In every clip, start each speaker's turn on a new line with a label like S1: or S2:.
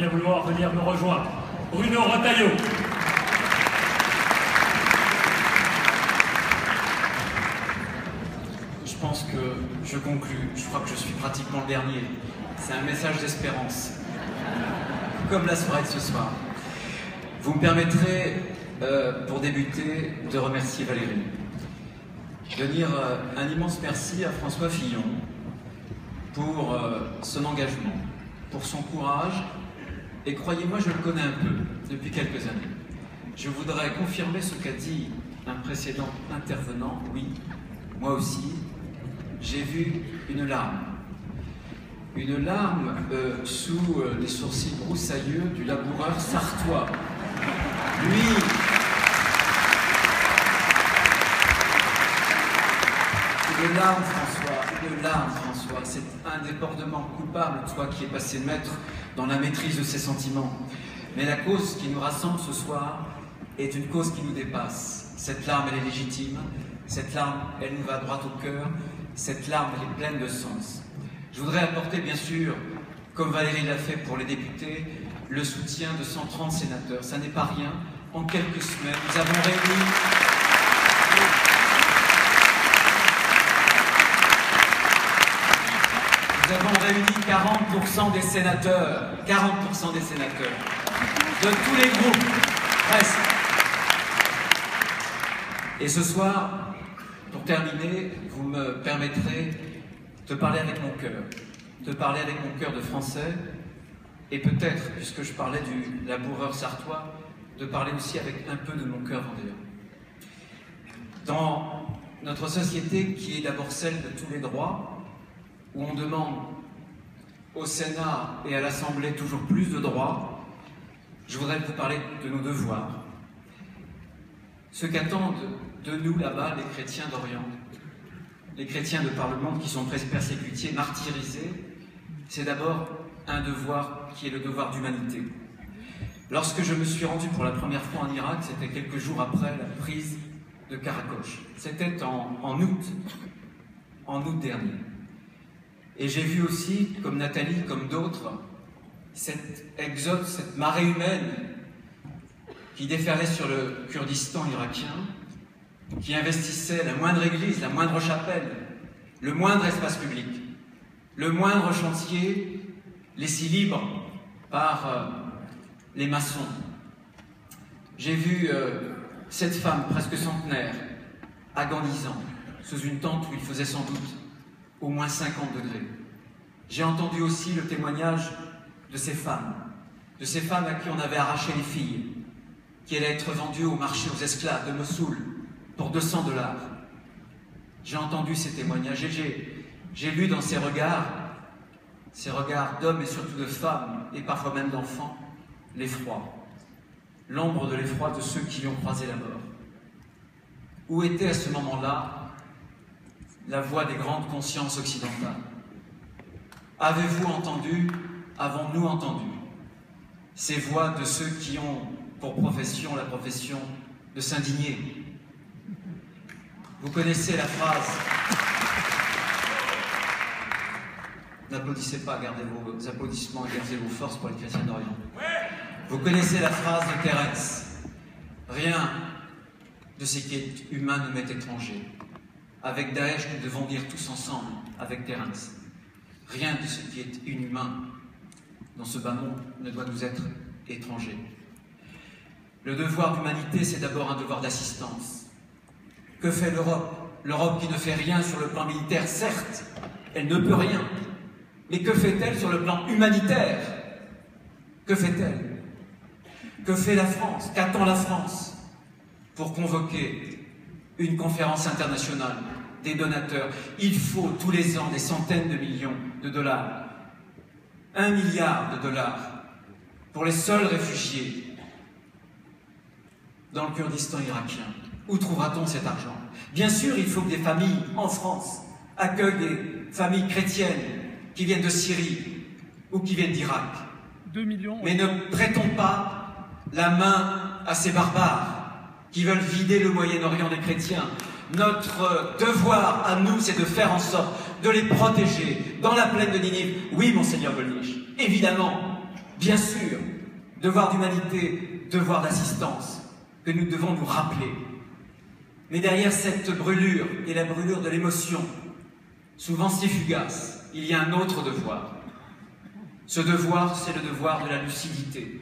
S1: bien vouloir venir me rejoindre. Bruno Retailleau.
S2: Je pense que je conclus. Je crois que je suis pratiquement le dernier. C'est un message d'espérance. Comme la soirée de ce soir. Vous me permettrez, pour débuter, de remercier Valérie. De dire un immense merci à François Fillon pour son engagement, pour son courage. Et croyez-moi, je le connais un peu, depuis quelques années. Je voudrais confirmer ce qu'a dit un précédent intervenant. Oui, moi aussi, j'ai vu une larme. Une larme sous les sourcils broussailleux du laboureur sartois. Lui, une larme, François, c'est un débordement coupable, toi qui es passé maître dans la maîtrise de ses sentiments. Mais la cause qui nous rassemble ce soir est une cause qui nous dépasse. Cette larme, elle est légitime, cette larme, elle nous va droit au cœur, cette larme, elle est pleine de sens. Je voudrais apporter, bien sûr, comme Valérie l'a fait pour les députés, le soutien de 130 sénateurs. Ça n'est pas rien. En quelques semaines, nous avons réuni... Nous avons réuni 40% des sénateurs, 40% des sénateurs, de tous les groupes, presque. Et ce soir, pour terminer, vous me permettrez de parler avec mon cœur, de français, et peut-être, puisque je parlais du laboureur sartois, de parler aussi avec un peu de mon cœur vendéen. Dans notre société qui est d'abord celle de tous les droits, où on demande au Sénat et à l'Assemblée toujours plus de droits, je voudrais vous parler de nos devoirs. Ce qu'attendent de nous là-bas les chrétiens d'Orient, les chrétiens de par le monde qui sont persécutés, martyrisés, c'est d'abord un devoir qui est le devoir d'humanité. Lorsque je me suis rendu pour la première fois en Irak, c'était quelques jours après la prise de Karakoche. C'était en août dernier. Et j'ai vu aussi, comme Nathalie, comme d'autres, cet exode, cette marée humaine qui déferlait sur le Kurdistan irakien, qui investissait la moindre église, la moindre chapelle, le moindre espace public, le moindre chantier laissé libre par les maçons. J'ai vu cette femme presque centenaire, agonisant, sous une tente où il faisait sans doute au moins 50 degrés. J'ai entendu aussi le témoignage de ces femmes à qui on avait arraché les filles, qui allaient être vendues au marché aux esclaves de Mossoul pour 200 $. J'ai entendu ces témoignages et j'ai lu dans ces regards d'hommes et surtout de femmes, et parfois même d'enfants, l'effroi, l'ombre de l'effroi de ceux qui ont croisé la mort. Où était à ce moment-là la voix des grandes consciences occidentales? Avez-vous entendu, avons-nous entendu ces voix de ceux qui ont pour profession la profession de s'indigner? Vous connaissez la phrase, n'applaudissez pas, gardez vos applaudissements et gardez vos forces pour les chrétiens d'Orient. Vous connaissez la phrase de Terence, rien de ce qui est humain ne m'est étranger. Avec Daesh, nous devons dire tous ensemble, avec Terence, rien de ce qui est inhumain dans ce bas monde ne doit nous être étranger. Le devoir d'humanité, c'est d'abord un devoir d'assistance. Que fait l'Europe? L'Europe qui ne fait rien sur le plan militaire, certes, elle ne peut rien. Mais que fait-elle sur le plan humanitaire? Que fait-elle? Que fait la France? Qu'attend la France pour convoquer une conférence internationale des donateurs? Il faut tous les ans des centaines de millions de dollars. 1 milliard de dollars pour les seuls réfugiés dans le Kurdistan irakien. Où trouvera-t-on cet argent? Bien sûr, il faut que des familles en France accueillent des familles chrétiennes qui viennent de Syrie ou qui viennent d'Irak.
S3: 2 millions.
S2: Mais ne prêtons pas la main à ces barbares qui veulent vider le Moyen-Orient des chrétiens. Notre devoir à nous, c'est de faire en sorte de les protéger dans la plaine de Ninive. Oui, monseigneur Gollnisch, évidemment, Bien sûr, devoir d'humanité, devoir d'assistance, que nous devons nous rappeler. Mais derrière cette brûlure, et la brûlure de l'émotion, souvent si fugace, il y a un autre devoir. Ce devoir, c'est le devoir de la lucidité.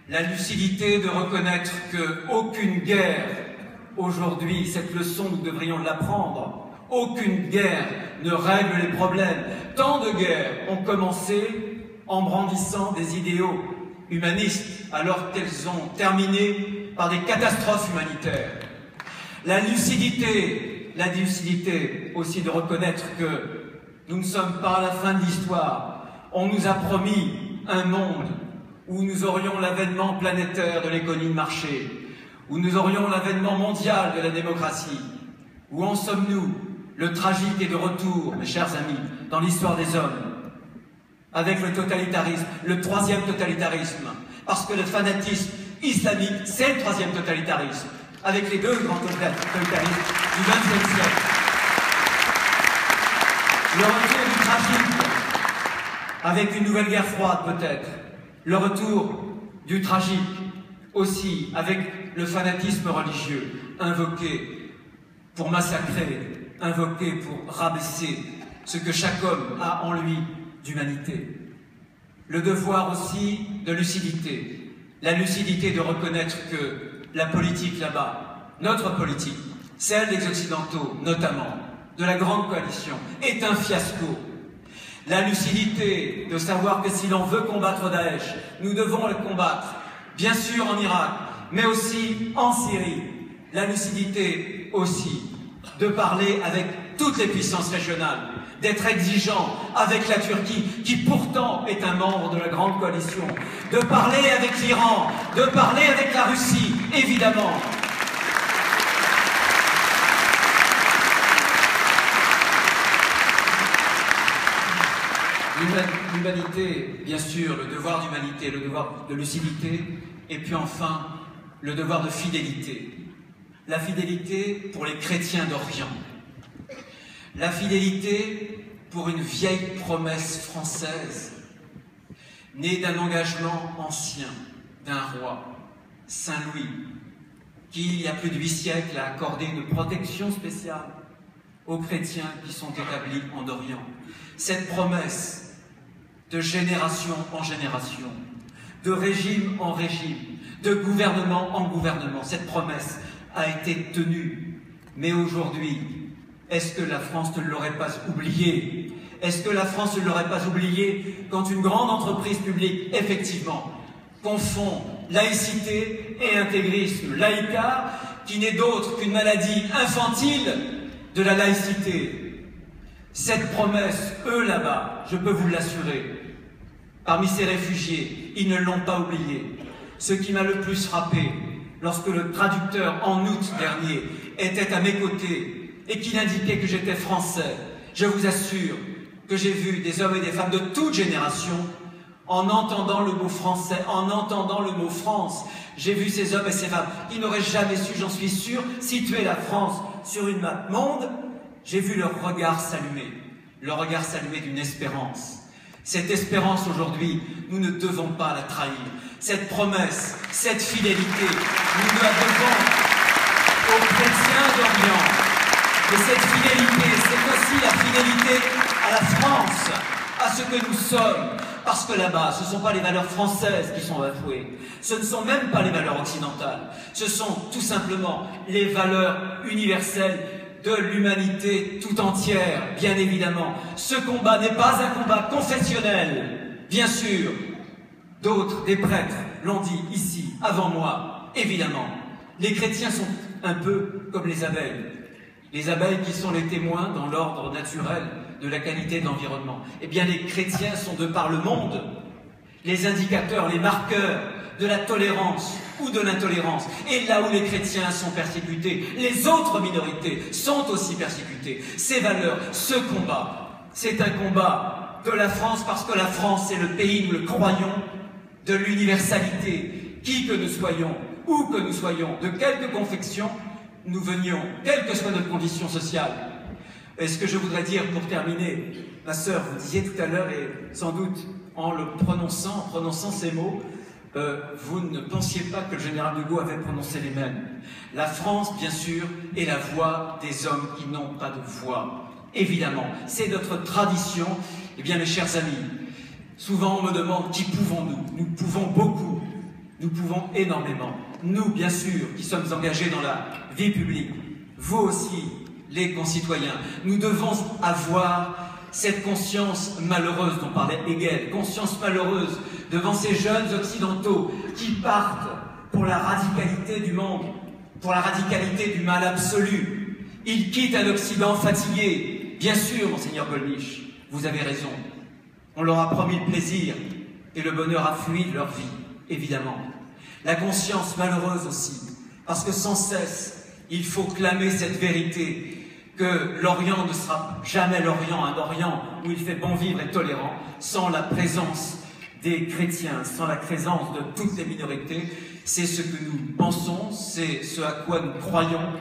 S2: La lucidité de reconnaître qu'aucune guerre, aujourd'hui, cette leçon nous devrions l'apprendre, aucune guerre ne règle les problèmes. Tant de guerres ont commencé en brandissant des idéaux humanistes, alors qu'elles ont terminé par des catastrophes humanitaires. La lucidité aussi de reconnaître que nous ne sommes pas à la fin de l'histoire. On nous a promis un monde où nous aurions l'avènement planétaire de l'économie de marché, où nous aurions l'avènement mondial de la démocratie. Où en sommes-nous? Le tragique est de retour, mes chers amis, dans l'histoire des hommes, avec le totalitarisme, le troisième totalitarisme, parce que le fanatisme islamique, c'est le troisième totalitarisme, avec les deux grands totalitarismes du XXe siècle. Le retour du tragique, avec une nouvelle guerre froide peut-être. Le retour du tragique aussi, avec le fanatisme religieux, invoqué pour massacrer, invoqué pour rabaisser ce que chaque homme a en lui d'humanité. Le devoir aussi de lucidité, la lucidité de reconnaître que la politique là-bas, notre politique, celle des Occidentaux notamment, de la grande coalition, est un fiasco. La lucidité de savoir que si l'on veut combattre Daesh, nous devons le combattre, bien sûr en Irak, mais aussi en Syrie. La lucidité aussi de parler avec toutes les puissances régionales, d'être exigeant avec la Turquie, qui pourtant est un membre de la grande coalition, de parler avec l'Iran, de parler avec la Russie, évidemment. L'humanité, bien sûr, le devoir d'humanité, le devoir de lucidité, et puis enfin, le devoir de fidélité. La fidélité pour les chrétiens d'Orient. La fidélité pour une vieille promesse française, née d'un engagement ancien d'un roi, Saint Louis, qui, il y a plus de 8 siècles, a accordé une protection spéciale aux chrétiens qui sont établis en Orient. Cette promesse, de génération en génération, de régime en régime, de gouvernement en gouvernement, cette promesse a été tenue. Mais aujourd'hui, est-ce que la France ne l'aurait pas oublié? Est-ce que la France ne l'aurait pas oublié quand une grande entreprise publique, effectivement, confond laïcité et intégrisme? Laïcard, qui n'est d'autre qu'une maladie infantile de la laïcité. Cette promesse, eux là-bas, je peux vous l'assurer, parmi ces réfugiés, ils ne l'ont pas oublié. Ce qui m'a le plus frappé, lorsque le traducteur, en août dernier, était à mes côtés et qu'il indiquait que j'étais français, je vous assure que j'ai vu des hommes et des femmes de toute génération, en entendant le mot français, en entendant le mot France, j'ai vu ces hommes et ces femmes qui n'auraient jamais su, j'en suis sûr, situer la France sur une map monde. J'ai vu leur regard s'allumer, le regard s'allumer d'une espérance. Cette espérance aujourd'hui, nous ne devons pas la trahir. Cette promesse, cette fidélité, nous la devons aux chrétiens d'Orient. Et cette fidélité, c'est aussi la fidélité à la France, à ce que nous sommes. Parce que là-bas, ce ne sont pas les valeurs françaises qui sont bafouées. Ce ne sont même pas les valeurs occidentales. Ce sont tout simplement les valeurs universelles de l'humanité tout entière, bien évidemment. Ce combat n'est pas un combat confessionnel, bien sûr. D'autres, des prêtres, l'ont dit ici, avant moi, évidemment. Les chrétiens sont un peu comme les abeilles. Les abeilles qui sont les témoins dans l'ordre naturel de la qualité de l'environnement. Eh bien, les chrétiens sont de par le monde les indicateurs, les marqueurs de la tolérance ou de l'intolérance. Et là où les chrétiens sont persécutés, les autres minorités sont aussi persécutées. Ces valeurs, ce combat, c'est un combat de la France parce que la France, c'est le pays, nous le croyons, de l'universalité. Qui que nous soyons, où que nous soyons, de quelque confection nous venions, quelle que soit notre condition sociale. Et ce que je voudrais dire pour terminer, ma sœur, vous disiez tout à l'heure, et sans doute en prononçant ces mots, vous ne pensiez pas que le général de Gaulle avait prononcé les mêmes. La France, bien sûr, est la voix des hommes qui n'ont pas de voix. Évidemment, c'est notre tradition. Eh bien, mes chers amis, souvent on me demande qui pouvons-nous? Nous pouvons beaucoup, nous pouvons énormément. Nous, bien sûr, qui sommes engagés dans la vie publique, vous aussi, les concitoyens, nous devons avoir cette conscience malheureuse dont parlait Hegel, conscience malheureuse devant ces jeunes occidentaux qui partent pour la radicalité du monde, pour la radicalité du mal absolu. Ils quittent un Occident fatigué. Bien sûr, monseigneur Gollnisch, vous avez raison. On leur a promis le plaisir et le bonheur a fui de leur vie, évidemment. La conscience malheureuse aussi, parce que sans cesse, il faut clamer cette vérité, que l'Orient ne sera jamais l'Orient, un Orient où il fait bon vivre et tolérant, sans la présence des chrétiens, sans la présence de toutes les minorités. C'est ce que nous pensons, c'est ce à quoi nous croyons,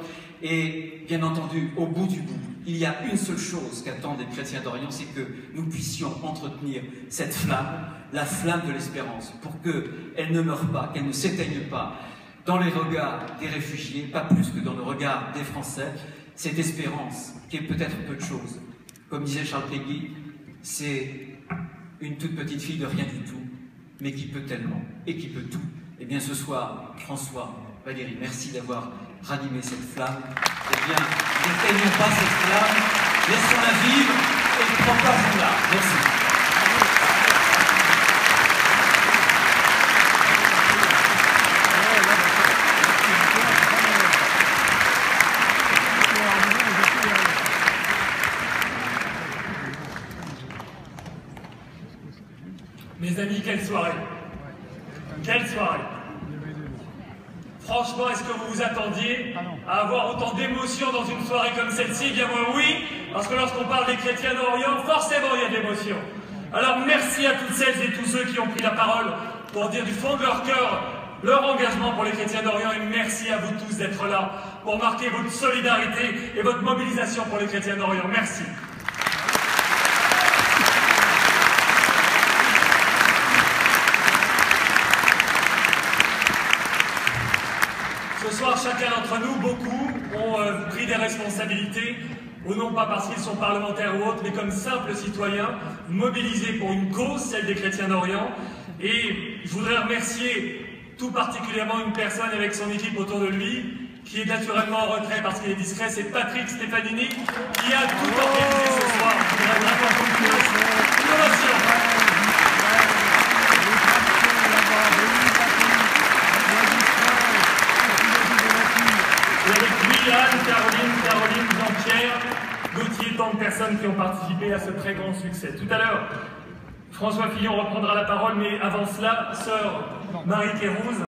S2: et bien entendu, au bout du bout, il y a une seule chose qu'attendent les chrétiens d'Orient, c'est que nous puissions entretenir cette flamme, la flamme de l'espérance, pour qu'elle ne meure pas, qu'elle ne s'éteigne pas dans les regards des réfugiés, pas plus que dans le regard des Français. Cette espérance, qui est peut-être peu de choses, comme disait Charles Péguy, c'est une toute petite fille de rien du tout, mais qui peut tellement, et qui peut tout. Eh bien ce soir, François, Valérie, merci d'avoir ranimé cette flamme. Eh bien, n'éteignons pas cette flamme, laissons-la vivre et propageons-la. Merci.
S1: Mes amis, quelle soirée! Quelle soirée! Franchement, est-ce que vous vous attendiez à avoir autant d'émotions dans une soirée comme celle-ci? Bien moi, oui, parce que lorsqu'on parle des chrétiens d'Orient, forcément il y a de l'émotion. Alors merci à toutes celles et tous ceux qui ont pris la parole pour dire du fond de leur cœur leur engagement pour les chrétiens d'Orient, et merci à vous tous d'être là pour marquer votre solidarité et votre mobilisation pour les chrétiens d'Orient. Merci. Ce soir, chacun d'entre nous, beaucoup, ont pris des responsabilités, ou non pas parce qu'ils sont parlementaires ou autres, mais comme simples citoyens, mobilisés pour une cause, celle des chrétiens d'Orient. Et je voudrais remercier tout particulièrement une personne avec son équipe autour de lui, qui est naturellement en retrait parce qu'il est discret, c'est Patrick Stefanini, qui a tout organisé ce soir. Il a vraiment Et avec lui, Anne, Caroline, Jean-Pierre, Gauthier, tant de personnes qui ont participé à ce très grand succès. Tout à l'heure, François Fillon reprendra la parole, mais avant cela, sœur Marie Kérouz.